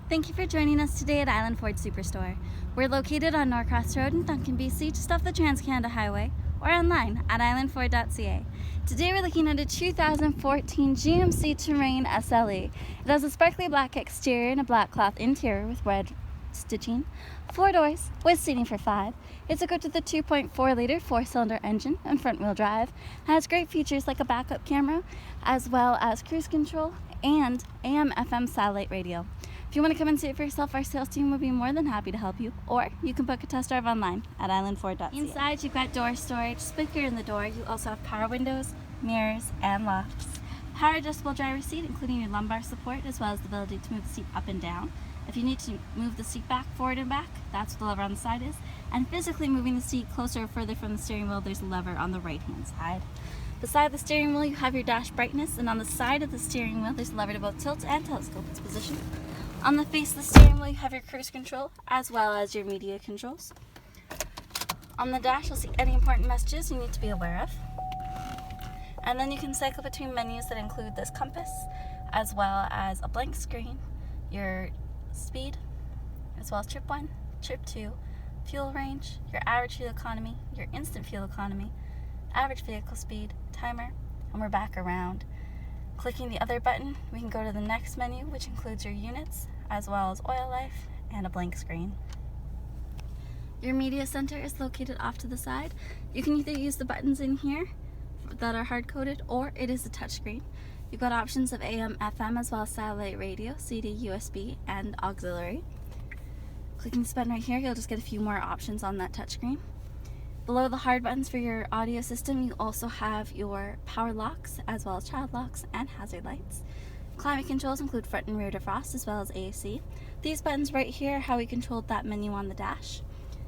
Thank you for joining us today at Island Ford Superstore. We're located on Norcross Road in Duncan, BC, just off the Trans-Canada Highway, or online at islandford.ca. Today we're looking at a 2014 GMC Terrain SLE. It has a sparkly black exterior and a black cloth interior with red stitching, 4 doors with seating for 5. It's equipped with a 2.4-liter 4-cylinder engine and front-wheel drive. It has great features like a backup camera, as well as cruise control and AM/FM satellite radio. If you want to come and see it for yourself, our sales team would be more than happy to help you, or you can book a test drive online at islandford.ca. Inside, you've got door storage, speaker in the door. You also have power windows, mirrors, and locks. Power adjustable driver's seat, including your lumbar support, as well as the ability to move the seat up and down. If you need to move the seat back, forward and back, that's what the lever on the side is. And physically moving the seat closer or further from the steering wheel, there's a lever on the right-hand side. Beside the steering wheel, you have your dash brightness, and on the side of the steering wheel, there's a lever to both tilt and telescope its position. On the face of the steering wheel, you have your cruise control, as well as your media controls. On the dash, you'll see any important messages you need to be aware of. And then you can cycle between menus that include this compass, as well as a blank screen, your speed, as well as trip 1, trip 2, fuel range, your average fuel economy, your instant fuel economy, average vehicle speed, timer, and we're back around. Clicking the other button, we can go to the next menu, which includes your units, as well as oil life, and a blank screen. Your media center is located off to the side. You can either use the buttons in here that are hard-coded, or it is a touchscreen. You've got options of AM, FM, as well as satellite radio, CD, USB, and auxiliary. Clicking this button right here, you'll just get a few more options on that touchscreen. Below the hard buttons for your audio system, you also have your power locks, as well as child locks and hazard lights. Climate controls include front and rear defrost, as well as AC. These buttons right here are how we controlled that menu on the dash.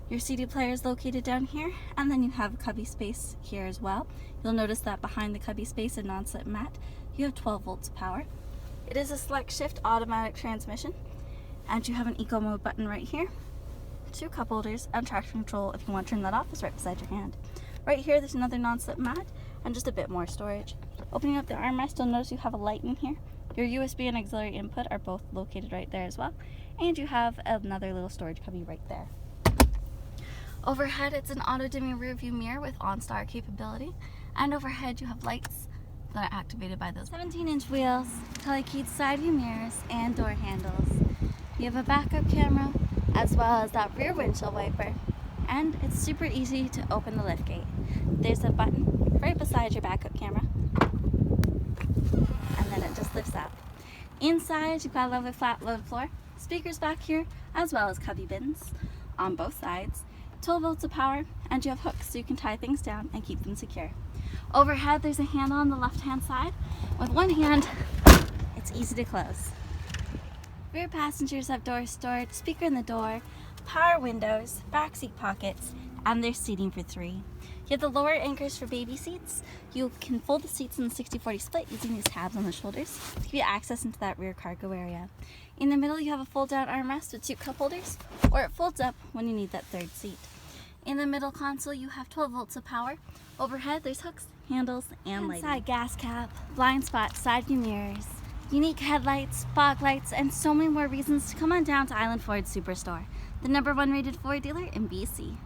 Your CD player is located down here, and then you have cubby space here as well. You'll notice that behind the cubby space and non-slip mat, you have 12 volts of power. It is a select shift automatic transmission, and you have an eco mode button right here. 2 cup holders, and traction control if you want to turn that off is right beside your hand. Right here there's another non-slip mat and just a bit more storage. Opening up the armrest, you'll notice you have a light in here. Your USB and auxiliary input are both located right there as well, and you have another little storage cubby right there. Overhead, it's an auto-dimming rear view mirror with OnStar capability, and overhead you have lights that are activated by those 17-inch wheels, color-keyed side view mirrors, and door handles. You have a backup camera, as well as that rear windshield wiper, and it's super easy to open the lift gate. There's a button right beside your backup camera, and then it just lifts up. Inside, you've got a lovely flat load floor, speakers back here, as well as cubby bins on both sides, 12 volts of power, and you have hooks so you can tie things down and keep them secure. Overhead, there's a handle on the left-hand side. With one hand, it's easy to close. Rear passengers have door storage, speaker in the door, power windows, back seat pockets, and there's seating for 3. You have the lower anchors for baby seats. You can fold the seats in the 60-40 split using these tabs on the shoulders to give you access into that rear cargo area. In the middle, you have a fold-down armrest with 2 cup holders, or it folds up when you need that 3rd seat. In the middle console, you have 12 volts of power. Overhead, there's hooks, handles, and lighting. Inside, gas cap, blind spot, side view mirrors, unique headlights, fog lights, and so many more reasons to come on down to Island Ford Superstore, the #1 rated Ford dealer in BC.